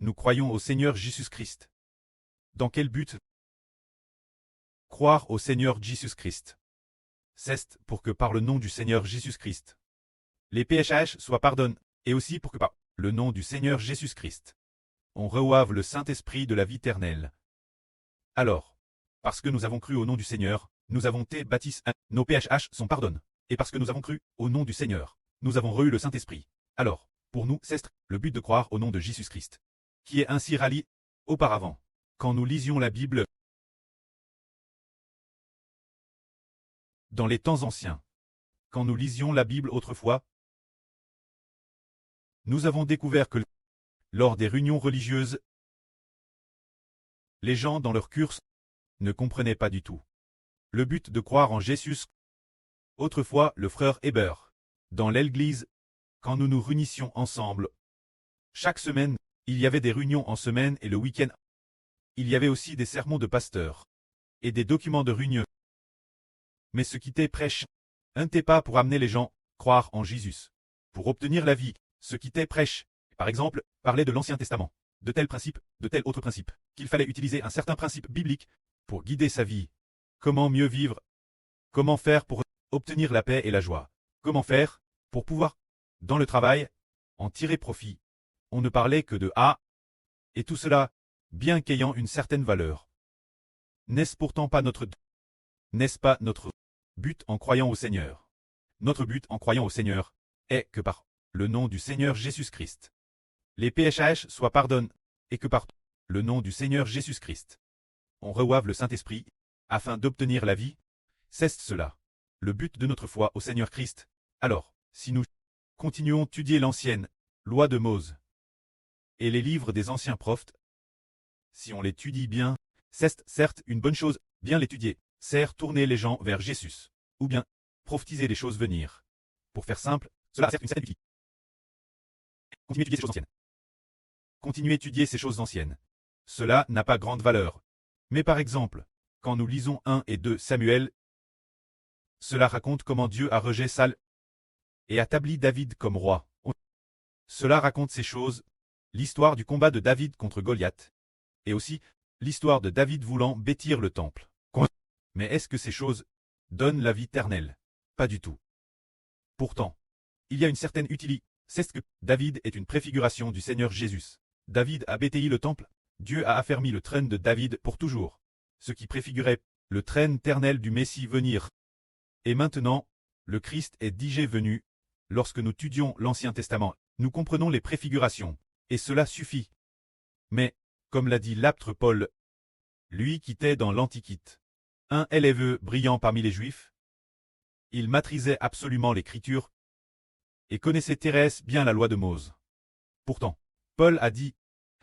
Nous croyons au Seigneur Jésus-Christ. Dans quel but? Croire au Seigneur Jésus-Christ. C'est pour que par le nom du Seigneur Jésus-Christ, les péchés soient pardonnés, et aussi pour que par le nom du Seigneur Jésus-Christ, on reçoive le Saint-Esprit de la vie éternelle. Alors, parce que nous avons cru au nom du Seigneur, nous avons été baptisés, nos péchés sont pardonnés. Et parce que nous avons cru au nom du Seigneur, nous avons reçu le Saint-Esprit. Alors, pour nous, c'est le but de croire au nom de Jésus-Christ, qui est ainsi rallié auparavant. Quand nous lisions la Bible dans les temps anciens, quand nous lisions la Bible autrefois, nous avons découvert que lors des réunions religieuses, les gens dans leur cursus ne comprenaient pas du tout le but de croire en Jésus. Autrefois, le frère Heber, dans l'église, quand nous nous réunissions ensemble, chaque semaine, il y avait des réunions en semaine et le week-end. Il y avait aussi des sermons de pasteurs et des documents de réunion. Mais ce qui était prêche n'était pas pour amener les gens à croire en Jésus, pour obtenir la vie. Ce qui était prêche, par exemple, parlait de l'Ancien Testament, de tel principe, de tel autre principe, qu'il fallait utiliser un certain principe biblique pour guider sa vie. Comment mieux vivre? Comment faire pour obtenir la paix et la joie? Comment faire pour pouvoir, dans le travail, en tirer profit? On ne parlait que de « ah » et tout cela, bien qu'ayant une certaine valeur. N'est-ce pourtant pas notre but en croyant au Seigneur? Notre but en croyant au Seigneur est que par le nom du Seigneur Jésus-Christ, les péchés soient pardonnés, et que par le nom du Seigneur Jésus-Christ, on reçoive le Saint-Esprit, afin d'obtenir la vie. C'est cela, le but de notre foi au Seigneur Christ. Alors, si nous continuons d'étudier l'ancienne loi de Mose et les livres des anciens prophètes, si on l'étudie bien, c'est certes une bonne chose, bien l'étudier, c'est tourner les gens vers Jésus, ou bien prophétiser des choses venir. Pour faire simple, cela a certes une certaine utilité. Continuez d'étudier ces choses anciennes. Continuez d'étudier ces choses anciennes. Cela n'a pas grande valeur. Mais par exemple, quand nous lisons 1 et 2 Samuel, cela raconte comment Dieu a rejeté Saül et établi David comme roi. Cela raconte ces choses, l'histoire du combat de David contre Goliath, et aussi l'histoire de David voulant bâtir le temple. Mais est-ce que ces choses donnent la vie éternelle? Pas du tout. Pourtant, il y a une certaine utilité. C'est ce que David est une préfiguration du Seigneur Jésus. David a bâti le temple. Dieu a affermi le trône de David pour toujours, ce qui préfigurait le trône éternel du Messie venir. Et maintenant, le Christ est déjà venu. Lorsque nous étudions l'Ancien Testament, nous comprenons les préfigurations, et cela suffit. Mais, comme l'a dit l'apôtre Paul, lui qui était dans l'Antiquité, un élève brillant parmi les Juifs, il maîtrisait absolument l'Écriture et connaissait Thérèse bien la loi de Mose. Pourtant, Paul a dit,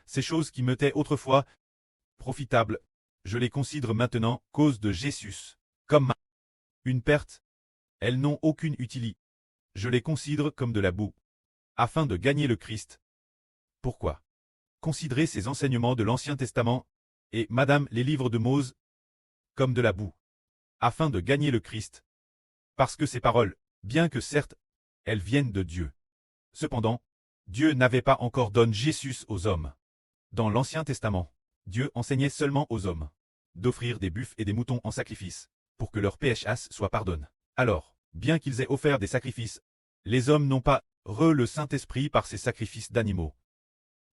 ces choses qui m'étaient autrefois profitables, je les considère maintenant, cause de Jésus, comme une perte. Elles n'ont aucune utilité. Je les considère comme de la boue, afin de gagner le Christ. Pourquoi? Considérez ces enseignements de l'Ancien Testament, et, madame, les livres de Mose, comme de la boue, afin de gagner le Christ. Parce que ces paroles, bien que certes, elles viennent de Dieu. Cependant, Dieu n'avait pas encore donné Jésus aux hommes. Dans l'Ancien Testament, Dieu enseignait seulement aux hommes d'offrir des buffles et des moutons en sacrifice, pour que leurs péchés soient pardonnés. Alors, bien qu'ils aient offert des sacrifices, les hommes n'ont pas reçu le Saint-Esprit par ces sacrifices d'animaux,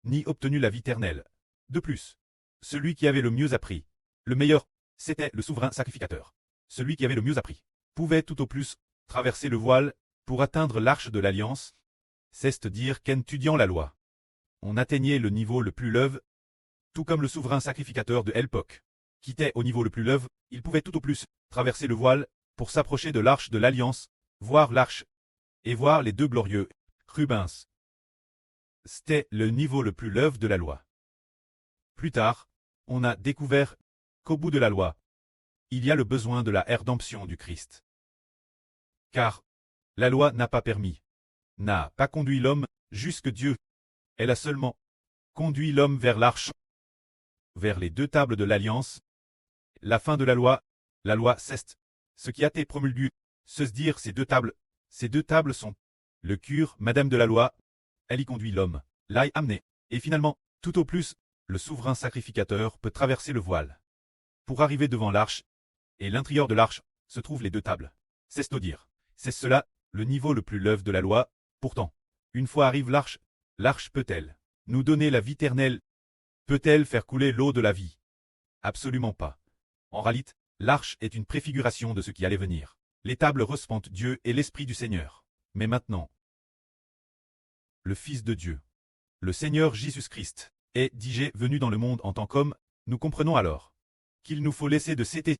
ni obtenu la vie éternelle. De plus, celui qui avait le mieux appris, le meilleur, c'était le souverain sacrificateur. Celui qui avait le mieux appris pouvait tout au plus traverser le voile pour atteindre l'arche de l'Alliance, c'est-à-dire qu'étudiant la loi, on atteignait le niveau le plus élevé, tout comme le souverain sacrificateur de l'époque, qui était au niveau le plus élevé, il pouvait tout au plus traverser le voile pour s'approcher de l'arche de l'Alliance, voir l'arche, et voir les deux glorieux Rubens. C'était le niveau le plus élevé de la loi. Plus tard, on a découvert qu'au bout de la loi, il y a le besoin de la rédemption du Christ. Car la loi n'a pas permis, n'a pas conduit l'homme jusque Dieu. Elle a seulement conduit l'homme vers l'arche, vers les deux tables de l'Alliance. La fin de la loi c'est ce qui a été promulgué, se dire ces deux tables sont le cure, madame de la loi, elle y conduit l'homme, l'a amené, et finalement, Tout au plus, le souverain sacrificateur peut traverser le voile. Pour arriver devant l'arche, et l'intérieur de l'arche, se trouvent les deux tables. C'est dire. C'est cela, le niveau le plus levé de la loi. Pourtant, une fois arrive l'arche peut-elle nous donner la vie éternelle? Peut-elle faire couler l'eau de la vie? Absolument pas. En réalité, l'arche est une préfiguration de ce qui allait venir. Les tables représentent Dieu et l'Esprit du Seigneur. Mais maintenant, le Fils de Dieu, le Seigneur Jésus-Christ, est, dis-je, venu dans le monde en tant qu'homme. Nous comprenons alors qu'il nous faut laisser de citer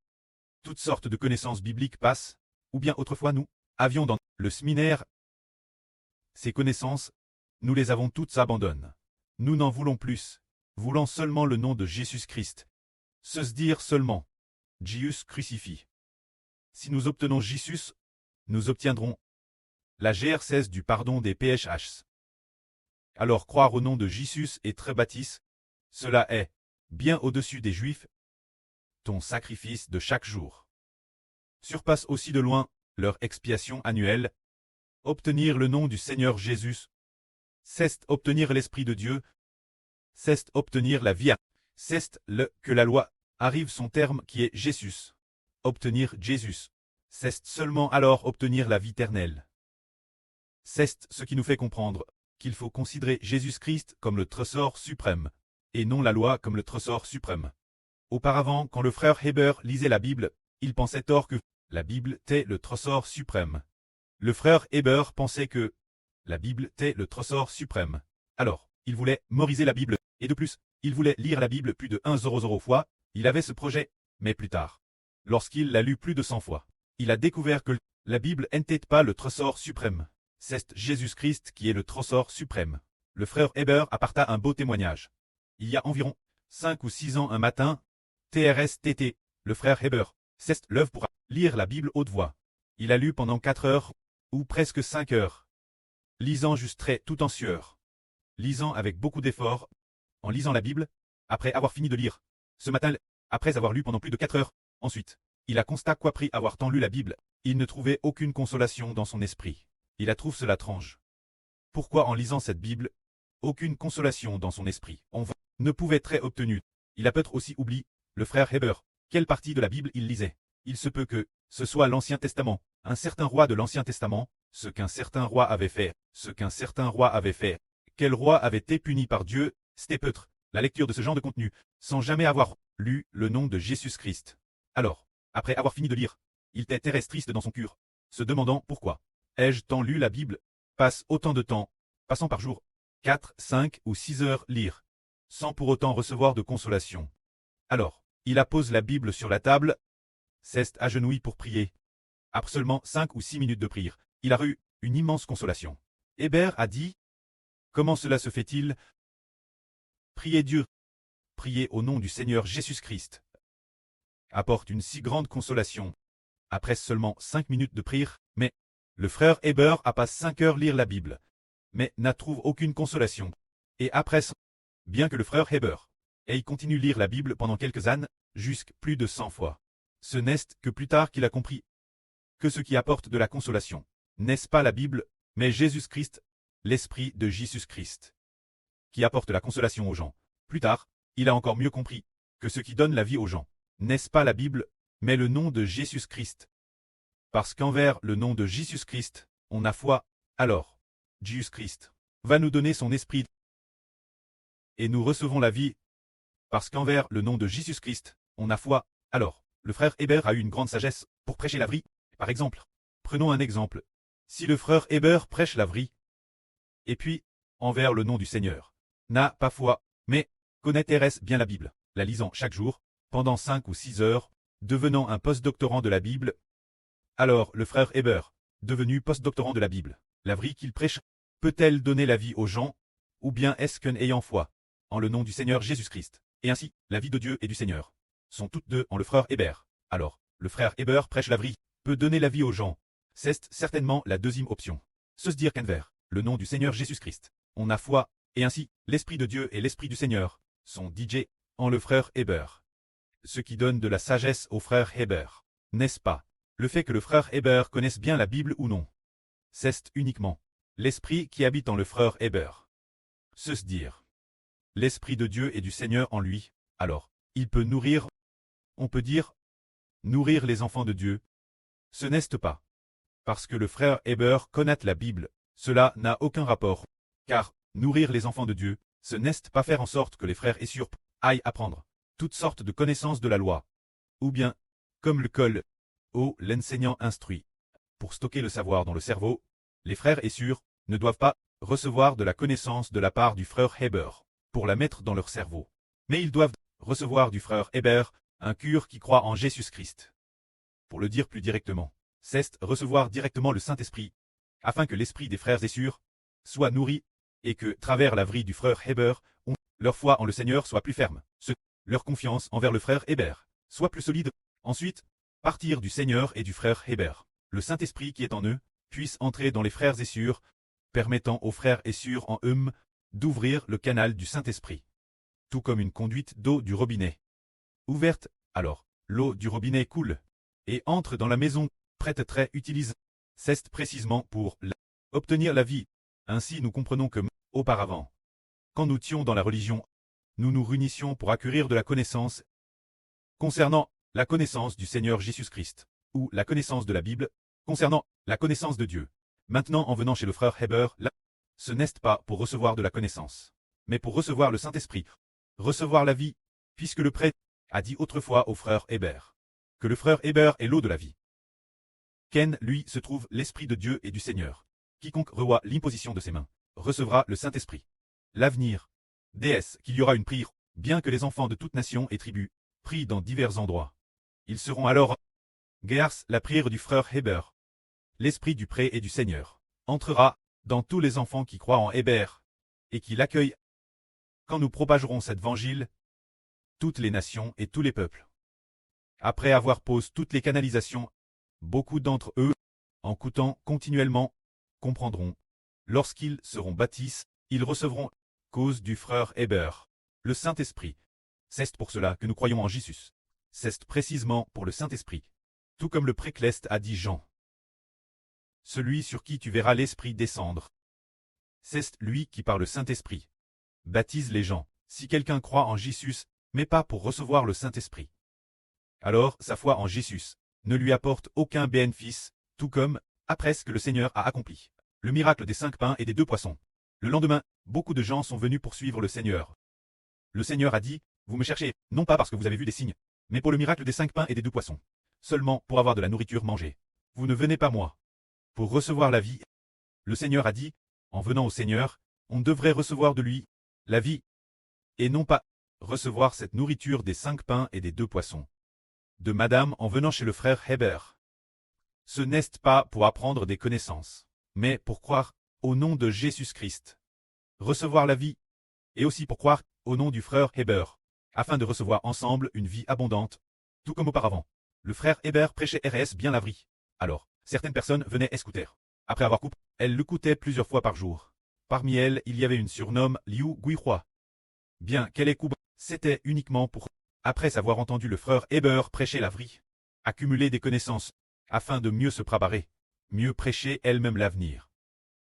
toutes sortes de connaissances bibliques passent, ou bien autrefois nous avions dans le séminaire ces connaissances, nous les avons toutes abandonnées. Nous n'en voulons plus, voulons seulement le nom de Jésus-Christ. Se dire seulement Jésus crucifié. Si nous obtenons Jésus, nous obtiendrons la GR16 du pardon des PHS. Alors croire au nom de Jésus et très baptiste, cela est bien au-dessus des Juifs. Ton sacrifice de chaque jour surpasse aussi de loin leur expiation annuelle. Obtenir le nom du Seigneur Jésus, c'est obtenir l'Esprit de Dieu, c'est obtenir la vie, c'est le que la loi arrive son terme qui est Jésus. Obtenir Jésus, c'est seulement alors obtenir la vie éternelle. C'est ce qui nous fait comprendre qu'il faut considérer Jésus-Christ comme le trésor suprême, et non la loi comme le trésor suprême. Auparavant, quand le frère Heber lisait la Bible, il pensait tort que la Bible était le trésor suprême. Le frère Heber pensait que la Bible était le trésor suprême. Alors, il voulait mémoriser la Bible, et de plus, il voulait lire la Bible plus de 100 fois. Il avait ce projet, mais plus tard, lorsqu'il l'a lu plus de 100 fois, il a découvert que la Bible n'était pas le trésor suprême. C'est Jésus-Christ qui est le trésor suprême. Le frère Heber apporta un beau témoignage. Il y a environ 5 ou 6 ans un matin, TRSTT, le frère Heber, c'est l'œuvre pour lire la Bible haute voix. Il a lu pendant 4 heures, ou presque 5 heures. Lisant juste très tout en sueur. Lisant avec beaucoup d'efforts. En lisant la Bible, après avoir fini de lire. Ce matin, après avoir lu pendant plus de 4 heures. Ensuite, il a constaté qu'après avoir tant lu la Bible, il ne trouvait aucune consolation dans son esprit. Il a trouvé cela étrange. Pourquoi en lisant cette Bible, aucune consolation dans son esprit ne pouvait être obtenue? Il a peut-être aussi oublié, le frère Heber, quelle partie de la Bible il lisait. Il se peut que ce soit l'Ancien Testament, un certain roi de l'Ancien Testament, ce qu'un certain roi avait fait, quel roi avait été puni par Dieu, c'était peut-être la lecture de ce genre de contenu, sans jamais avoir lu le nom de Jésus-Christ. Alors, après avoir fini de lire, il était très triste dans son cœur, se demandant pourquoi ai-je tant lu la Bible, passe autant de temps, passant par jour, 4, 5 ou 6 heures lire, sans pour autant recevoir de consolation. Alors, il appose la Bible sur la table, s'est agenouillé pour prier. Après seulement 5 ou 6 minutes de prière, il a eu une immense consolation. Heber a dit, comment cela se fait-il? Priez Dieu, priez au nom du Seigneur Jésus-Christ. Apporte une si grande consolation. Après seulement 5 minutes de prière, mais le frère Heber a passé 5 heures lire la Bible, mais n'a trouvé aucune consolation. Et après, bien que le frère Heber ait continué lire la Bible pendant quelques années, jusqu'à plus de 100 fois, ce n'est que plus tard qu'il a compris que ce qui apporte de la consolation, n'est-ce pas la Bible, mais Jésus-Christ, l'Esprit de Jésus-Christ, qui apporte la consolation aux gens. Plus tard, il a encore mieux compris que ce qui donne la vie aux gens, n'est-ce pas la Bible, mais le nom de Jésus-Christ. Parce qu'envers le nom de Jésus-Christ, on a foi, alors, Jésus-Christ va nous donner son esprit et nous recevons la vie. Parce qu'envers le nom de Jésus-Christ, on a foi, alors, le frère Heber a eu une grande sagesse pour prêcher la vie. Par exemple, prenons un exemple. Si le frère Heber prêche la vie, et puis, envers le nom du Seigneur, n'a pas foi, mais connaît-il bien la Bible, la lisant chaque jour, pendant 5 ou 6 heures, devenant un post-doctorant de la Bible, alors le frère Heber, devenu post-doctorant de la Bible, la vie qu'il prêche, peut-elle donner la vie aux gens, ou bien est-ce qu'en ayant foi, en le nom du Seigneur Jésus-Christ, et ainsi, la vie de Dieu et du Seigneur, sont toutes deux en le frère Heber. Alors, le frère Heber prêche la vie, peut donner la vie aux gens. C'est certainement la deuxième option. Se dire qu'envers le nom du Seigneur Jésus-Christ, on a foi, et ainsi, l'Esprit de Dieu et l'Esprit du Seigneur sont DJ en le frère Heber. Ce qui donne de la sagesse au frère Heber, n'est-ce pas? Le fait que le frère Heber connaisse bien la Bible ou non. C'est uniquement l'Esprit qui habite en le frère Heber. Se dire l'Esprit de Dieu et du Seigneur en lui, alors, il peut nourrir, on peut dire, nourrir les enfants de Dieu. Ce n'est pas parce que le frère Heber connaît la Bible, cela n'a aucun rapport, car nourrir les enfants de Dieu, ce n'est pas faire en sorte que les frères Essurp aillent apprendre toutes sortes de connaissances de la loi, ou bien, comme le col, l'enseignant instruit. Pour stocker le savoir dans le cerveau, les frères Essur ne doivent pas recevoir de la connaissance de la part du frère Heber pour la mettre dans leur cerveau. Mais ils doivent recevoir du frère Heber un cure qui croit en Jésus-Christ. Pour le dire plus directement, c'est recevoir directement le Saint-Esprit, afin que l'esprit des frères Essur soit nourri et que, travers la vie du frère Heber, leur foi en le Seigneur soit plus ferme, leur confiance envers le frère Heber soit plus solide. Ensuite, partir du Seigneur et du frère Heber, le Saint-Esprit qui est en eux, puisse entrer dans les frères Essur, permettant aux frères Essur en eux d'ouvrir le canal du Saint-Esprit. Tout comme une conduite d'eau du robinet. Ouverte, alors, l'eau du robinet coule, et entre dans la maison, prête très utilise, c'est précisément pour obtenir la vie. Ainsi nous comprenons que, auparavant, quand nous étions dans la religion, nous nous réunissions pour acquérir de la connaissance concernant la connaissance du Seigneur Jésus-Christ, ou la connaissance de la Bible, concernant la connaissance de Dieu. Maintenant en venant chez le frère Heber, ce n'est pas pour recevoir de la connaissance, mais pour recevoir le Saint-Esprit, recevoir la vie, puisque le prêtre a dit autrefois au frère Heber que le frère Heber est l'eau de la vie. Qu'en lui se trouve l'Esprit de Dieu et du Seigneur. Quiconque revoit l'imposition de ses mains recevra le Saint-Esprit. L'avenir, déesse, qu'il y aura une prière, bien que les enfants de toute nation et tribu prient dans divers endroits. Ils seront alors Gears, la prière du frère Heber. L'Esprit du pré et du Seigneur entrera dans tous les enfants qui croient en Heber et qui l'accueillent. Quand nous propagerons cet évangile, toutes les nations et tous les peuples. Après avoir posé toutes les canalisations, beaucoup d'entre eux, en écoutant continuellement, comprendront. Lorsqu'ils seront baptisés, ils recevront, cause du frère Heber, le Saint-Esprit. C'est pour cela que nous croyons en Jésus. C'est précisément pour le Saint-Esprit. Tout comme le précleste a dit Jean. Celui sur qui tu verras l'Esprit descendre. C'est lui qui par le Saint-Esprit baptise les gens. Si quelqu'un croit en Jésus, mais pas pour recevoir le Saint-Esprit, alors sa foi en Jésus ne lui apporte aucun bénéfice, tout comme, après ce que le Seigneur a accompli, le miracle des 5 pains et des 2 poissons. Le lendemain, beaucoup de gens sont venus poursuivre le Seigneur. Le Seigneur a dit, vous me cherchez, non pas parce que vous avez vu des signes, mais pour le miracle des 5 pains et des 2 poissons. Seulement pour avoir de la nourriture mangée. Vous ne venez pas moi. Pour recevoir la vie. Le Seigneur a dit, en venant au Seigneur, on devrait recevoir de lui la vie, et non pas recevoir cette nourriture des 5 pains et des 2 poissons. De madame en venant chez le frère Heber. Ce n'est pas pour apprendre des connaissances, mais pour croire au nom de Jésus-Christ. Recevoir la vie, et aussi pour croire au nom du frère Heber, afin de recevoir ensemble une vie abondante, tout comme auparavant. Le frère Heber prêchait RS bien la vie. Alors, certaines personnes venaient écouter. Après avoir coupé, elles l'écoutaient plusieurs fois par jour. Parmi elles, il y avait une surnomme Liu Guihua. Bien qu'elle ait coupé, c'était uniquement pour, après avoir entendu le frère Heber prêcher la vie, accumuler des connaissances, afin de mieux se préparer, mieux prêcher elle-même l'avenir.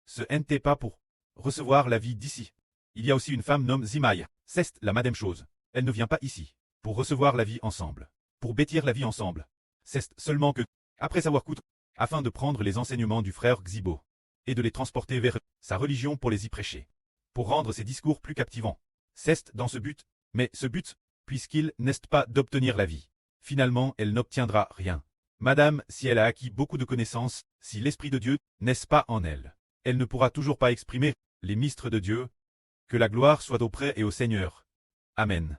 Ce n'était pas pour recevoir la vie d'ici. Il y a aussi une femme nommée Zimaï, c'est la même chose. Elle ne vient pas ici pour recevoir la vie ensemble, pour bâtir la vie ensemble. C'est seulement que, après avoir coupé, afin de prendre les enseignements du frère Xibo, et de les transporter vers sa religion pour les y prêcher, pour rendre ses discours plus captivants. C'est dans ce but, mais ce but, puisqu'il n'est pas d'obtenir la vie. Finalement, elle n'obtiendra rien. Madame, si elle a acquis beaucoup de connaissances, si l'Esprit de Dieu n'est pas en elle, elle ne pourra toujours pas exprimer les mystères de Dieu. Que la gloire soit auprès et au Seigneur. Amen.